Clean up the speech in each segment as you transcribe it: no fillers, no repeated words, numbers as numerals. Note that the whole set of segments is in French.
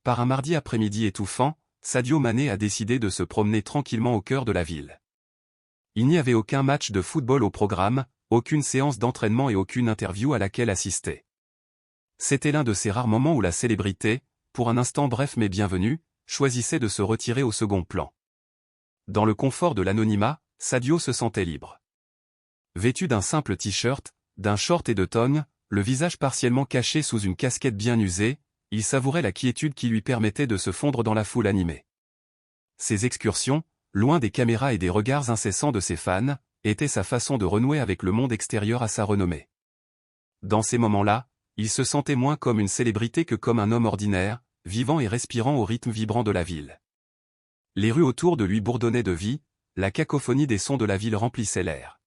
par un mardi après-midi étouffant, Sadio Mané a décidé de se promener tranquillement au cœur de la ville. Il n'y avait aucun match de football au programme, aucune séance d'entraînement et aucune interview à laquelle assister. C'était l'un de ces rares moments où la célébrité, pour un instant bref mais bienvenu, choisissait de se retirer au second plan. Dans le confort de l'anonymat, Sadio se sentait libre. Vêtu d'un simple t-shirt, d'un short et de tongs, le visage partiellement caché sous une casquette bien usée, il savourait la quiétude qui lui permettait de se fondre dans la foule animée. Ses excursions, loin des caméras et des regards incessants de ses fans, étaient sa façon de renouer avec le monde extérieur à sa renommée. Dans ces moments-là, il se sentait moins comme une célébrité que comme un homme ordinaire, vivant et respirant au rythme vibrant de la ville. Les rues autour de lui bourdonnaient de vie, la cacophonie des sons de la ville remplissait l'air.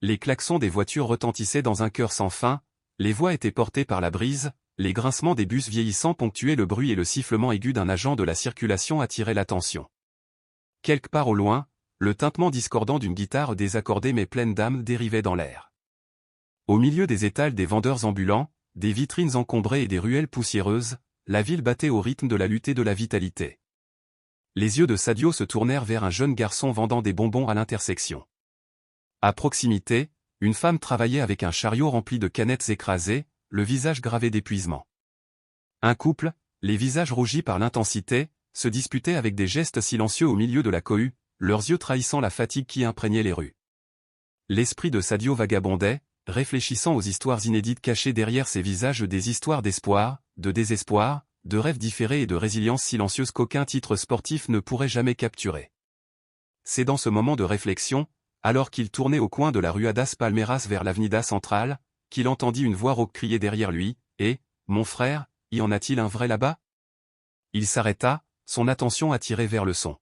Les klaxons des voitures retentissaient dans un chœur sans fin, les voix étaient portées par la brise, les grincements des bus vieillissants ponctuaient le bruit et le sifflement aigu d'un agent de la circulation attirait l'attention. Quelque part au loin, le tintement discordant d'une guitare désaccordée mais pleine d'âme dérivait dans l'air. Au milieu des étals des vendeurs ambulants, des vitrines encombrées et des ruelles poussiéreuses, la ville battait au rythme de la lutte et de la vitalité. Les yeux de Sadio se tournèrent vers un jeune garçon vendant des bonbons à l'intersection. À proximité, une femme travaillait avec un chariot rempli de canettes écrasées, le visage gravé d'épuisement. Un couple, les visages rougis par l'intensité, se disputait avec des gestes silencieux au milieu de la cohue, leurs yeux trahissant la fatigue qui imprégnait les rues. L'esprit de Sadio vagabondait, réfléchissant aux histoires inédites cachées derrière ces visages, des histoires d'espoir, de désespoir, de rêves différés et de résilience silencieuse qu'aucun titre sportif ne pourrait jamais capturer. C'est dans ce moment de réflexion, alors qu'il tournait au coin de la rue Das Palmeiras vers l'avenida centrale, qu'il entendit une voix rauque crier derrière lui, « Eh, mon frère, y en a-t-il un vrai là-bas » Il s'arrêta, son attention attirée vers le son.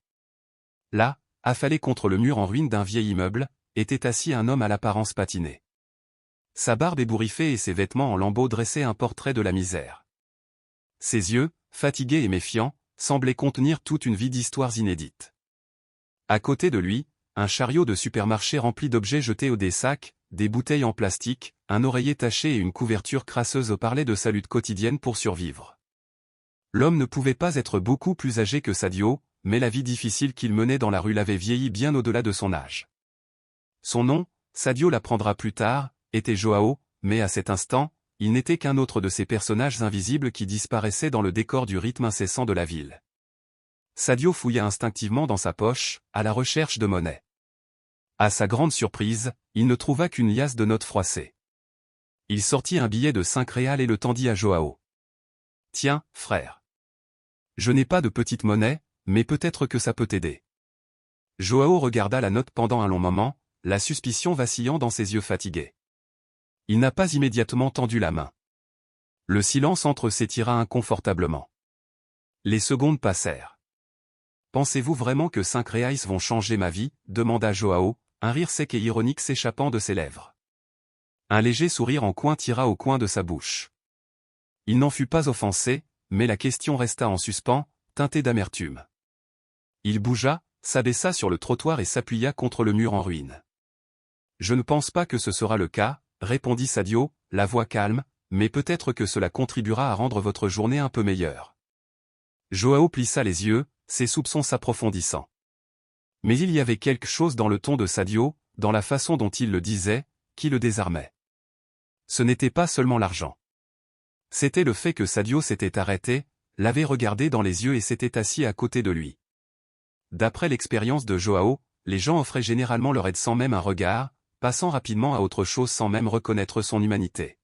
Là, affalé contre le mur en ruine d'un vieil immeuble, était assis un homme à l'apparence patinée. Sa barbe ébouriffée et ses vêtements en lambeaux dressaient un portrait de la misère. Ses yeux, fatigués et méfiants, semblaient contenir toute une vie d'histoires inédites. À côté de lui, un chariot de supermarché rempli d'objets jetés des sacs, des bouteilles en plastique, un oreiller taché et une couverture crasseuse parlaient de sa lutte quotidienne pour survivre. L'homme ne pouvait pas être beaucoup plus âgé que Sadio, mais la vie difficile qu'il menait dans la rue l'avait vieilli bien au-delà de son âge. Son nom, Sadio l'apprendra plus tard, était Joao, mais à cet instant, il n'était qu'un autre de ces personnages invisibles qui disparaissaient dans le décor du rythme incessant de la ville. Sadio fouilla instinctivement dans sa poche, à la recherche de monnaie. À sa grande surprise, il ne trouva qu'une liasse de notes froissées. Il sortit un billet de 5 réals et le tendit à Joao. « Tiens, frère. Je n'ai pas de petite monnaie, mais peut-être que ça peut t'aider. » Joao regarda la note pendant un long moment, la suspicion vacillant dans ses yeux fatigués. Il n'a pas immédiatement tendu la main. Le silence entre eux s'étira inconfortablement. Les secondes passèrent. « Pensez-vous vraiment que 5 reais vont changer ma vie ?» demanda Joao, un rire sec et ironique s'échappant de ses lèvres. Un léger sourire en coin tira au coin de sa bouche. Il n'en fut pas offensé, mais la question resta en suspens, teintée d'amertume. Il bougea, s'abaissa sur le trottoir et s'appuya contre le mur en ruine. « Je ne pense pas que ce sera le cas, » répondit Sadio, la voix calme, « mais peut-être que cela contribuera à rendre votre journée un peu meilleure. » Joao plissa les yeux, ses soupçons s'approfondissant. Mais il y avait quelque chose dans le ton de Sadio, dans la façon dont il le disait, qui le désarmait. Ce n'était pas seulement l'argent. C'était le fait que Sadio s'était arrêté, l'avait regardé dans les yeux et s'était assis à côté de lui. D'après l'expérience de Joao, les gens offraient généralement leur aide sans même un regard, passant rapidement à autre chose sans même reconnaître son humanité.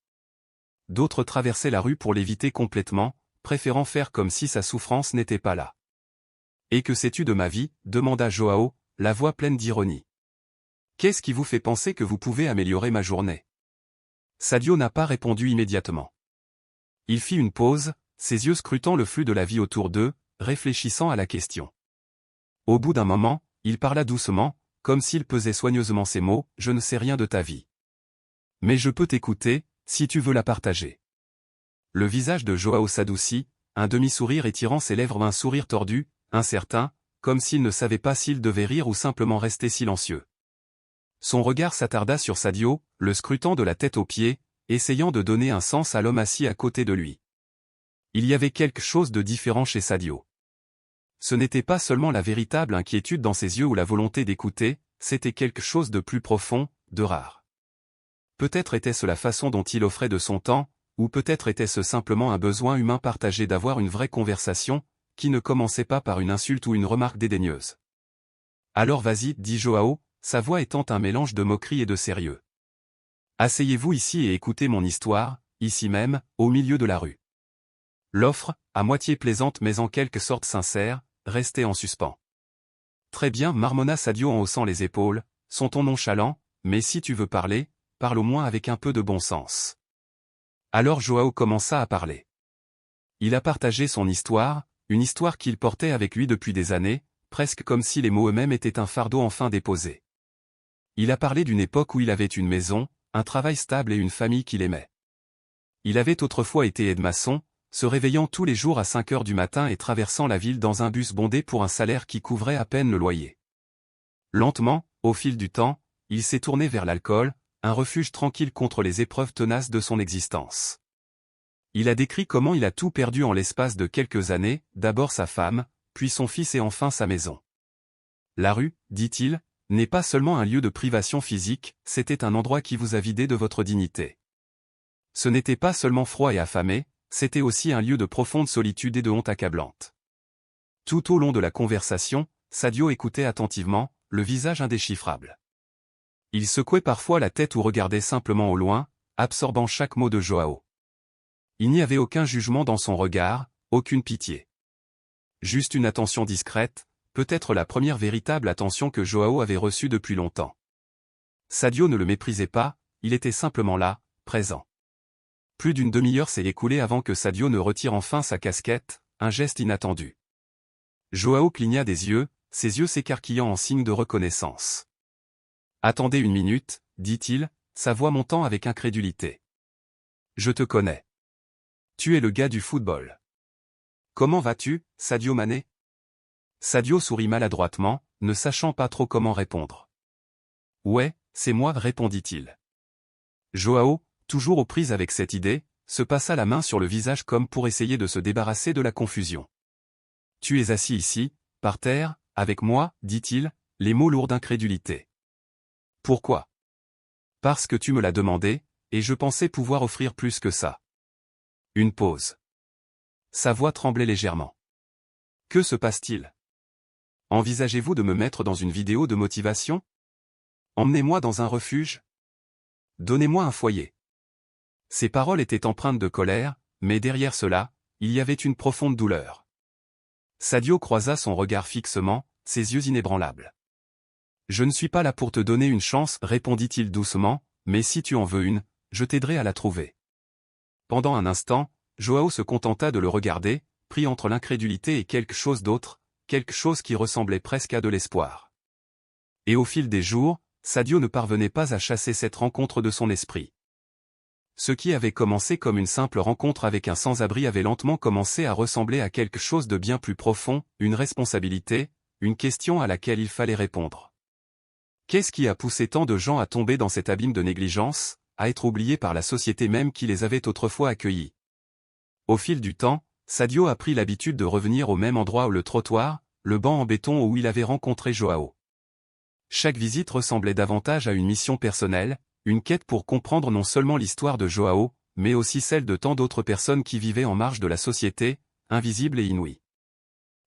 D'autres traversaient la rue pour l'éviter complètement, préférant faire comme si sa souffrance n'était pas là. « Et que sais-tu de ma vie ?» demanda Joao, la voix pleine d'ironie. « Qu'est-ce qui vous fait penser que vous pouvez améliorer ma journée ?» Sadio n'a pas répondu immédiatement. Il fit une pause, ses yeux scrutant le flux de la vie autour d'eux, réfléchissant à la question. Au bout d'un moment, il parla doucement, comme s'il pesait soigneusement ses mots, « Je ne sais rien de ta vie. Mais je peux t'écouter, si tu veux la partager. » Le visage de Joao s'adoucit, un demi-sourire étirant ses lèvres, un sourire tordu, incertain, comme s'il ne savait pas s'il devait rire ou simplement rester silencieux. Son regard s'attarda sur Sadio, le scrutant de la tête aux pieds, essayant de donner un sens à l'homme assis à côté de lui. Il y avait quelque chose de différent chez Sadio. Ce n'était pas seulement la véritable inquiétude dans ses yeux ou la volonté d'écouter, c'était quelque chose de plus profond, de rare. Peut-être était-ce la façon dont il offrait de son temps, ou peut-être était-ce simplement un besoin humain partagé d'avoir une vraie conversation, qui ne commençait pas par une insulte ou une remarque dédaigneuse. Alors vas-y, dit Joao, sa voix étant un mélange de moquerie et de sérieux. Asseyez-vous ici et écoutez mon histoire, ici même, au milieu de la rue. L'offre, à moitié plaisante mais en quelque sorte sincère, restait en suspens. Très bien, marmonna Sadio en haussant les épaules, son ton nonchalant, mais si tu veux parler, parle au moins avec un peu de bon sens. Alors Joao commença à parler. Il a partagé son histoire, une histoire qu'il portait avec lui depuis des années, presque comme si les mots eux-mêmes étaient un fardeau enfin déposé. Il a parlé d'une époque où il avait une maison, un travail stable et une famille qu'il aimait. Il avait autrefois été aide-maçon, se réveillant tous les jours à 5 heures du matin et traversant la ville dans un bus bondé pour un salaire qui couvrait à peine le loyer. Lentement, au fil du temps, il s'est tourné vers l'alcool, un refuge tranquille contre les épreuves tenaces de son existence. Il a décrit comment il a tout perdu en l'espace de quelques années, d'abord sa femme, puis son fils et enfin sa maison. La rue, dit-il, n'est pas seulement un lieu de privation physique, c'était un endroit qui vous a vidé de votre dignité. Ce n'était pas seulement froid et affamé, c'était aussi un lieu de profonde solitude et de honte accablante. Tout au long de la conversation, Sadio écoutait attentivement, le visage indéchiffrable. Il secouait parfois la tête ou regardait simplement au loin, absorbant chaque mot de Joao. Il n'y avait aucun jugement dans son regard, aucune pitié. Juste une attention discrète, peut-être la première véritable attention que Joao avait reçue depuis longtemps. Sadio ne le méprisait pas, il était simplement là, présent. Plus d'une demi-heure s'est écoulée avant que Sadio ne retire enfin sa casquette, un geste inattendu. Joao cligna des yeux, ses yeux s'écarquillant en signe de reconnaissance. « Attendez une minute, dit-il, sa voix montant avec incrédulité. Je te connais. Tu es le gars du football. Comment vas-tu, Sadio Mané ? Sadio sourit maladroitement, ne sachant pas trop comment répondre. Ouais, c'est moi, répondit-il. Joao, toujours aux prises avec cette idée, se passa la main sur le visage comme pour essayer de se débarrasser de la confusion. Tu es assis ici, par terre, avec moi, dit-il, les mots lourds d'incrédulité. Pourquoi ? Parce que tu me l'as demandé, et je pensais pouvoir offrir plus que ça. Une pause. Sa voix tremblait légèrement. Que se passe-t-il ? Envisagez-vous de me mettre dans une vidéo de motivation ? Emmenez-moi dans un refuge ? Donnez-moi un foyer. Ces paroles étaient empreintes de colère, mais derrière cela, il y avait une profonde douleur. Sadio croisa son regard fixement, ses yeux inébranlables. Je ne suis pas là pour te donner une chance, répondit-il doucement, mais si tu en veux une, je t'aiderai à la trouver. Pendant un instant, Joao se contenta de le regarder, pris entre l'incrédulité et quelque chose d'autre, quelque chose qui ressemblait presque à de l'espoir. Et au fil des jours, Sadio ne parvenait pas à chasser cette rencontre de son esprit. Ce qui avait commencé comme une simple rencontre avec un sans-abri avait lentement commencé à ressembler à quelque chose de bien plus profond, une responsabilité, une question à laquelle il fallait répondre. Qu'est-ce qui a poussé tant de gens à tomber dans cet abîme de négligence, à être oubliés par la société même qui les avait autrefois accueillis ? Au fil du temps, Sadio a pris l'habitude de revenir au même endroit où le trottoir, le banc en béton où il avait rencontré Joao. Chaque visite ressemblait davantage à une mission personnelle, une quête pour comprendre non seulement l'histoire de Joao, mais aussi celle de tant d'autres personnes qui vivaient en marge de la société, invisibles et inouïes.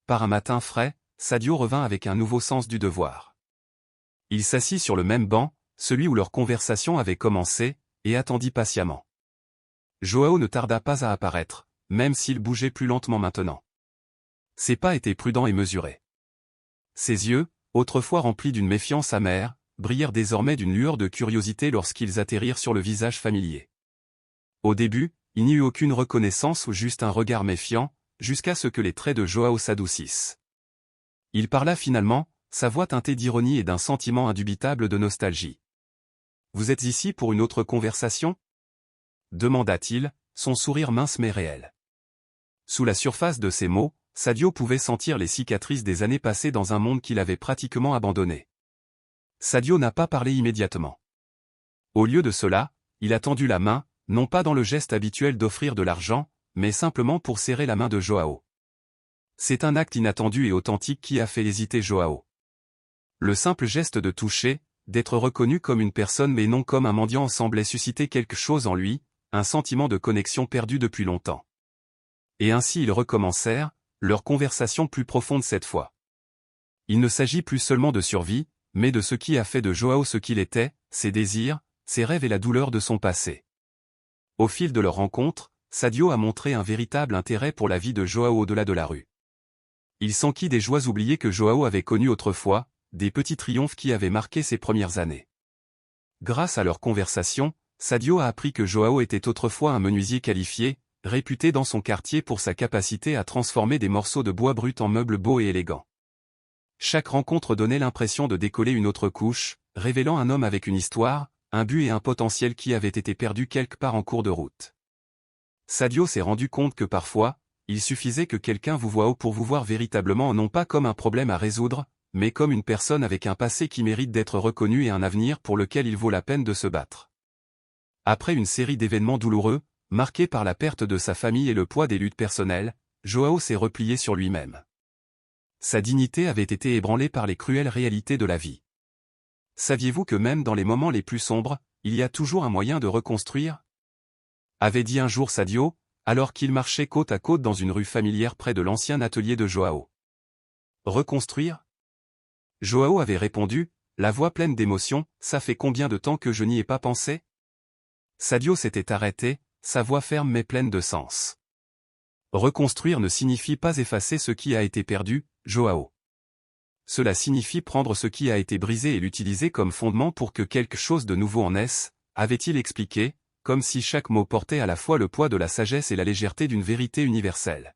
Par un matin frais, Sadio revint avec un nouveau sens du devoir. Il s'assit sur le même banc, celui où leur conversation avait commencé, et attendit patiemment. Joao ne tarda pas à apparaître, même s'il bougeait plus lentement maintenant. Ses pas étaient prudents et mesurés. Ses yeux, autrefois remplis d'une méfiance amère, brillèrent désormais d'une lueur de curiosité lorsqu'ils atterrirent sur le visage familier. Au début, il n'y eut aucune reconnaissance ou juste un regard méfiant, jusqu'à ce que les traits de Joao s'adoucissent. Il parla finalement, sa voix teintée d'ironie et d'un sentiment indubitable de nostalgie. « Vous êtes ici pour une autre conversation ?» demanda-t-il, son sourire mince mais réel. Sous la surface de ces mots, Sadio pouvait sentir les cicatrices des années passées dans un monde qu'il avait pratiquement abandonné. Sadio n'a pas parlé immédiatement. Au lieu de cela, il a tendu la main, non pas dans le geste habituel d'offrir de l'argent, mais simplement pour serrer la main de Joao. C'est un acte inattendu et authentique qui a fait hésiter Joao. Le simple geste de toucher, d'être reconnu comme une personne mais non comme un mendiant semblait susciter quelque chose en lui, un sentiment de connexion perdu depuis longtemps. Et ainsi ils recommencèrent, leur conversation plus profonde cette fois. Il ne s'agit plus seulement de survie, mais de ce qui a fait de Joao ce qu'il était, ses désirs, ses rêves et la douleur de son passé. Au fil de leur rencontre, Sadio a montré un véritable intérêt pour la vie de Joao au-delà de la rue. Il s'enquit des joies oubliées que Joao avait connues autrefois, des petits triomphes qui avaient marqué ses premières années. Grâce à leur conversation, Sadio a appris que Joao était autrefois un menuisier qualifié, réputé dans son quartier pour sa capacité à transformer des morceaux de bois brut en meubles beaux et élégants. Chaque rencontre donnait l'impression de décoller une autre couche, révélant un homme avec une histoire, un but et un potentiel qui avaient été perdus quelque part en cours de route. Sadio s'est rendu compte que parfois, il suffisait que quelqu'un vous voie haut pour vous voir véritablement non pas comme un problème à résoudre, mais comme une personne avec un passé qui mérite d'être reconnue et un avenir pour lequel il vaut la peine de se battre. Après une série d'événements douloureux, marqués par la perte de sa famille et le poids des luttes personnelles, Joao s'est replié sur lui-même. Sa dignité avait été ébranlée par les cruelles réalités de la vie. Saviez-vous que même dans les moments les plus sombres, il y a toujours un moyen de reconstruire ? Avait dit un jour Sadio, alors qu'il marchait côte à côte dans une rue familière près de l'ancien atelier de Joao. Reconstruire ? Joao avait répondu, la voix pleine d'émotion, ça fait combien de temps que je n'y ai pas pensé ? Sadio s'était arrêté, sa voix ferme mais pleine de sens. Reconstruire ne signifie pas effacer ce qui a été perdu, Joao. Cela signifie prendre ce qui a été brisé et l'utiliser comme fondement pour que quelque chose de nouveau en naisse, avait-il expliqué, comme si chaque mot portait à la fois le poids de la sagesse et la légèreté d'une vérité universelle.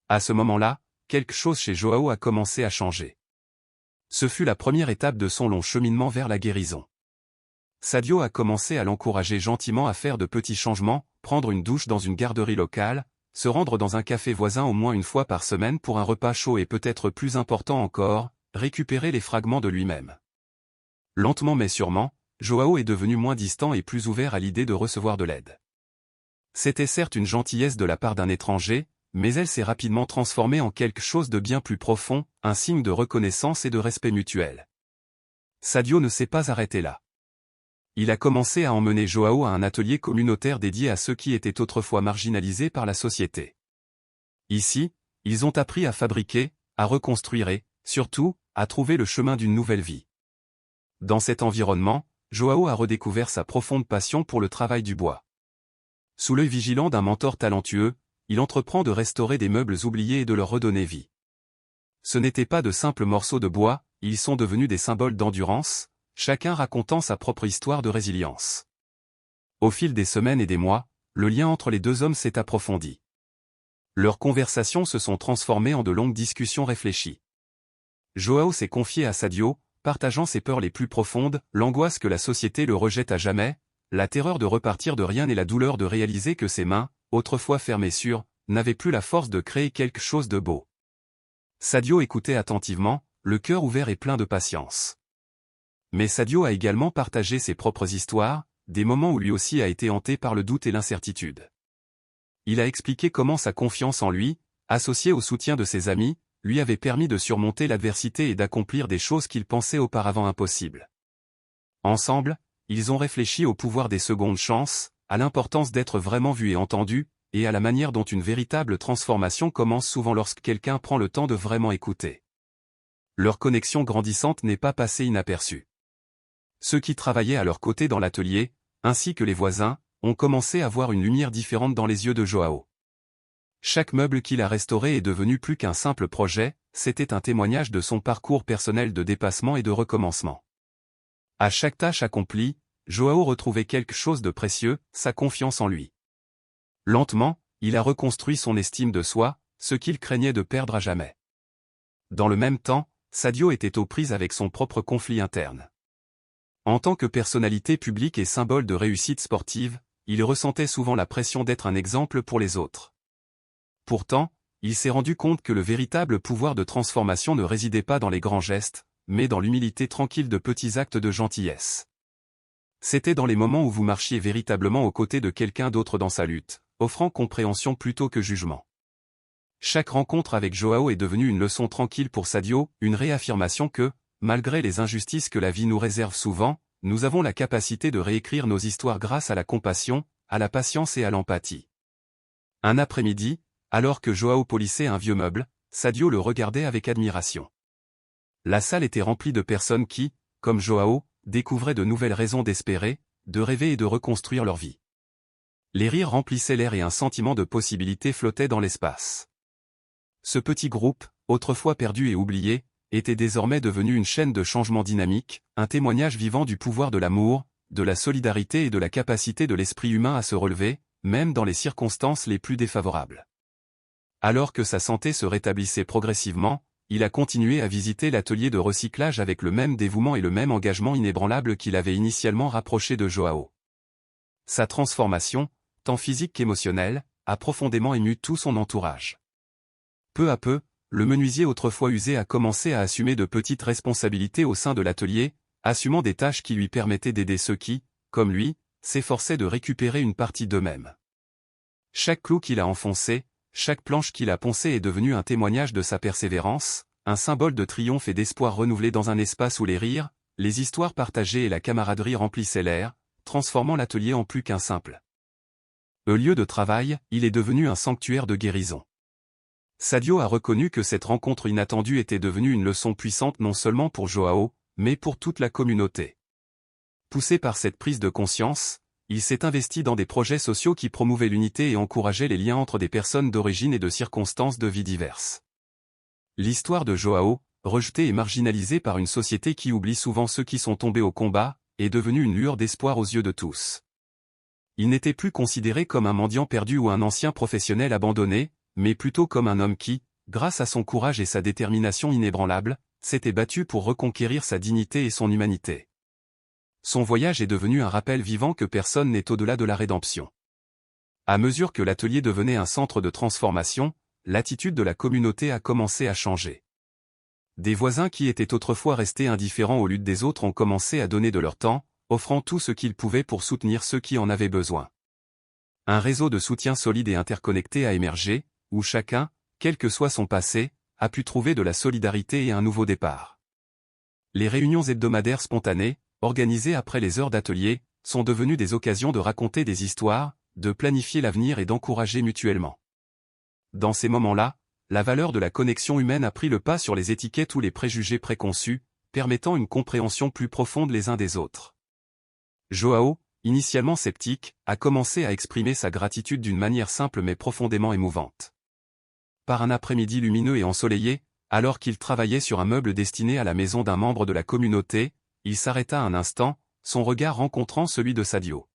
À ce moment-là, quelque chose chez Joao a commencé à changer. Ce fut la première étape de son long cheminement vers la guérison. Sadio a commencé à l'encourager gentiment à faire de petits changements, prendre une douche dans une garderie locale, se rendre dans un café voisin au moins une fois par semaine pour un repas chaud et peut-être plus important encore, récupérer les fragments de lui-même. Lentement mais sûrement, Joao est devenu moins distant et plus ouvert à l'idée de recevoir de l'aide. C'était certes une gentillesse de la part d'un étranger, mais elle s'est rapidement transformée en quelque chose de bien plus profond, un signe de reconnaissance et de respect mutuel. Sadio ne s'est pas arrêté là. Il a commencé à emmener Joao à un atelier communautaire dédié à ceux qui étaient autrefois marginalisés par la société. Ici, ils ont appris à fabriquer, à reconstruire et, surtout, à trouver le chemin d'une nouvelle vie. Dans cet environnement, Joao a redécouvert sa profonde passion pour le travail du bois. Sous l'œil vigilant d'un mentor talentueux, il entreprend de restaurer des meubles oubliés et de leur redonner vie. Ce n'étaient pas de simples morceaux de bois, ils sont devenus des symboles d'endurance, chacun racontant sa propre histoire de résilience. Au fil des semaines et des mois, le lien entre les deux hommes s'est approfondi. Leurs conversations se sont transformées en de longues discussions réfléchies. Joao s'est confié à Sadio, partageant ses peurs les plus profondes, l'angoisse que la société le rejette à jamais, la terreur de repartir de rien et la douleur de réaliser que ses mains, autrefois fermées sur, n'avaient plus la force de créer quelque chose de beau. Sadio écoutait attentivement, le cœur ouvert et plein de patience. Mais Sadio a également partagé ses propres histoires, des moments où lui aussi a été hanté par le doute et l'incertitude. Il a expliqué comment sa confiance en lui, associée au soutien de ses amis, lui avait permis de surmonter l'adversité et d'accomplir des choses qu'il pensait auparavant impossibles. Ensemble, ils ont réfléchi au pouvoir des secondes chances, à l'importance d'être vraiment vu et entendu, et à la manière dont une véritable transformation commence souvent lorsque quelqu'un prend le temps de vraiment écouter. Leur connexion grandissante n'est pas passée inaperçue. Ceux qui travaillaient à leur côté dans l'atelier, ainsi que les voisins, ont commencé à voir une lumière différente dans les yeux de Joao. Chaque meuble qu'il a restauré est devenu plus qu'un simple projet, c'était un témoignage de son parcours personnel de dépassement et de recommencement. À chaque tâche accomplie, Joao retrouvait quelque chose de précieux, sa confiance en lui. Lentement, il a reconstruit son estime de soi, ce qu'il craignait de perdre à jamais. Dans le même temps, Sadio était aux prises avec son propre conflit interne. En tant que personnalité publique et symbole de réussite sportive, il ressentait souvent la pression d'être un exemple pour les autres. Pourtant, il s'est rendu compte que le véritable pouvoir de transformation ne résidait pas dans les grands gestes, mais dans l'humilité tranquille de petits actes de gentillesse. C'était dans les moments où vous marchiez véritablement aux côtés de quelqu'un d'autre dans sa lutte, offrant compréhension plutôt que jugement. Chaque rencontre avec Joao est devenue une leçon tranquille pour Sadio, une réaffirmation que, malgré les injustices que la vie nous réserve souvent, nous avons la capacité de réécrire nos histoires grâce à la compassion, à la patience et à l'empathie. Un après-midi, alors que Joao polissait un vieux meuble, Sadio le regardait avec admiration. La salle était remplie de personnes qui, comme Joao, découvraient de nouvelles raisons d'espérer, de rêver et de reconstruire leur vie. Les rires remplissaient l'air et un sentiment de possibilité flottait dans l'espace. Ce petit groupe, autrefois perdu et oublié, était désormais devenu une chaîne de changement dynamique, un témoignage vivant du pouvoir de l'amour, de la solidarité et de la capacité de l'esprit humain à se relever, même dans les circonstances les plus défavorables. Alors que sa santé se rétablissait progressivement, il a continué à visiter l'atelier de recyclage avec le même dévouement et le même engagement inébranlable qu'il avait initialement rapproché de Joao. Sa transformation, tant physique qu'émotionnelle, a profondément ému tout son entourage. Peu à peu, le menuisier autrefois usé a commencé à assumer de petites responsabilités au sein de l'atelier, assumant des tâches qui lui permettaient d'aider ceux qui, comme lui, s'efforçaient de récupérer une partie d'eux-mêmes. Chaque clou qu'il a enfoncé, chaque planche qu'il a poncée est devenue un témoignage de sa persévérance, un symbole de triomphe et d'espoir renouvelé dans un espace où les rires, les histoires partagées et la camaraderie remplissaient l'air, transformant l'atelier en plus qu'un simple lieu de travail, il est devenu un sanctuaire de guérison. Sadio a reconnu que cette rencontre inattendue était devenue une leçon puissante non seulement pour Joao, mais pour toute la communauté. Poussé par cette prise de conscience, il s'est investi dans des projets sociaux qui promouvaient l'unité et encourageaient les liens entre des personnes d'origine et de circonstances de vie diverses. L'histoire de Joao, rejeté et marginalisé par une société qui oublie souvent ceux qui sont tombés au combat, est devenue une lueur d'espoir aux yeux de tous. Il n'était plus considéré comme un mendiant perdu ou un ancien professionnel abandonné, mais plutôt comme un homme qui, grâce à son courage et sa détermination inébranlable, s'était battu pour reconquérir sa dignité et son humanité. Son voyage est devenu un rappel vivant que personne n'est au-delà de la rédemption. À mesure que l'atelier devenait un centre de transformation, l'attitude de la communauté a commencé à changer. Des voisins qui étaient autrefois restés indifférents aux luttes des autres ont commencé à donner de leur temps, offrant tout ce qu'ils pouvaient pour soutenir ceux qui en avaient besoin. Un réseau de soutien solide et interconnecté a émergé, où chacun, quel que soit son passé, a pu trouver de la solidarité et un nouveau départ. Les réunions hebdomadaires spontanées, organisées après les heures d'atelier, sont devenues des occasions de raconter des histoires, de planifier l'avenir et d'encourager mutuellement. Dans ces moments-là, la valeur de la connexion humaine a pris le pas sur les étiquettes ou les préjugés préconçus, permettant une compréhension plus profonde les uns des autres. Joao, initialement sceptique, a commencé à exprimer sa gratitude d'une manière simple mais profondément émouvante. Par un après-midi lumineux et ensoleillé, alors qu'il travaillait sur un meuble destiné à la maison d'un membre de la communauté, il s'arrêta un instant, son regard rencontrant celui de Sadio.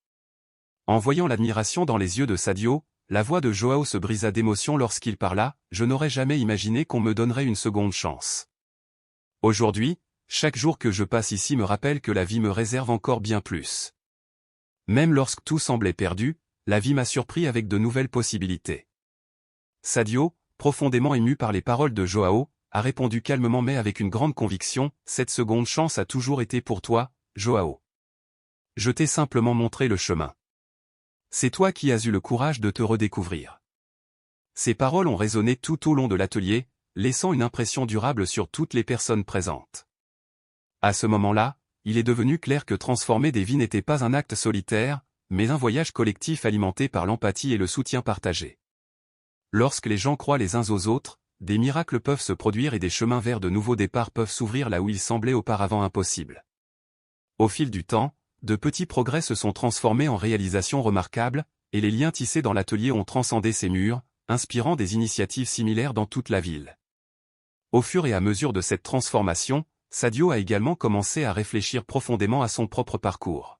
En voyant l'admiration dans les yeux de Sadio, la voix de Joao se brisa d'émotion lorsqu'il parla « Je n'aurais jamais imaginé qu'on me donnerait une seconde chance. Aujourd'hui, chaque jour que je passe ici me rappelle que la vie me réserve encore bien plus. Même lorsque tout semblait perdu, la vie m'a surpris avec de nouvelles possibilités. » Sadio, profondément ému par les paroles de Joao, a répondu calmement mais avec une grande conviction, « Cette seconde chance a toujours été pour toi, Joao. Je t'ai simplement montré le chemin. C'est toi qui as eu le courage de te redécouvrir. » Ces paroles ont résonné tout au long de l'atelier, laissant une impression durable sur toutes les personnes présentes. À ce moment-là, il est devenu clair que transformer des vies n'était pas un acte solitaire, mais un voyage collectif alimenté par l'empathie et le soutien partagé. Lorsque les gens croient les uns aux autres, des miracles peuvent se produire et des chemins vers de nouveaux départs peuvent s'ouvrir là où ils semblaient auparavant impossibles. Au fil du temps, de petits progrès se sont transformés en réalisations remarquables, et les liens tissés dans l'atelier ont transcendé ces murs, inspirant des initiatives similaires dans toute la ville. Au fur et à mesure de cette transformation, Sadio a également commencé à réfléchir profondément à son propre parcours.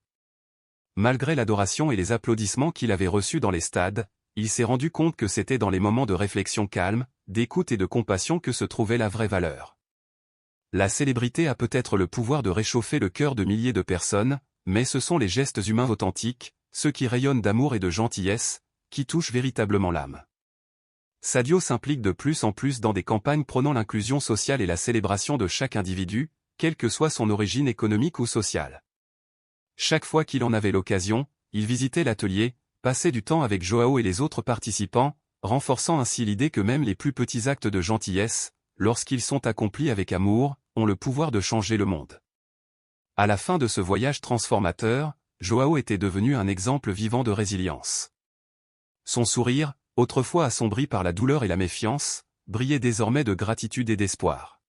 Malgré l'adoration et les applaudissements qu'il avait reçus dans les stades, il s'est rendu compte que c'était dans les moments de réflexion calme, d'écoute et de compassion que se trouvait la vraie valeur. La célébrité a peut-être le pouvoir de réchauffer le cœur de milliers de personnes, mais ce sont les gestes humains authentiques, ceux qui rayonnent d'amour et de gentillesse, qui touchent véritablement l'âme. Sadio s'implique de plus en plus dans des campagnes prônant l'inclusion sociale et la célébration de chaque individu, quelle que soit son origine économique ou sociale. Chaque fois qu'il en avait l'occasion, il visitait l'atelier, Passer du temps avec Joao et les autres participants, renforçant ainsi l'idée que même les plus petits actes de gentillesse, lorsqu'ils sont accomplis avec amour, ont le pouvoir de changer le monde. À la fin de ce voyage transformateur, Joao était devenu un exemple vivant de résilience. Son sourire, autrefois assombri par la douleur et la méfiance, brillait désormais de gratitude et d'espoir.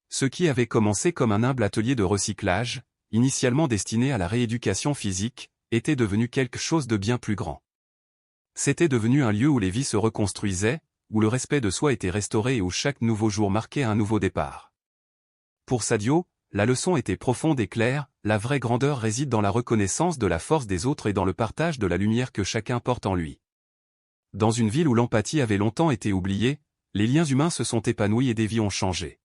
Ce qui avait commencé comme un humble atelier de recyclage, initialement destiné à la rééducation physique, était devenu quelque chose de bien plus grand. C'était devenu un lieu où les vies se reconstruisaient, où le respect de soi était restauré et où chaque nouveau jour marquait un nouveau départ. Pour Sadio, la leçon était profonde et claire, la vraie grandeur réside dans la reconnaissance de la force des autres et dans le partage de la lumière que chacun porte en lui. Dans une ville où l'empathie avait longtemps été oubliée, les liens humains se sont épanouis et des vies ont changé.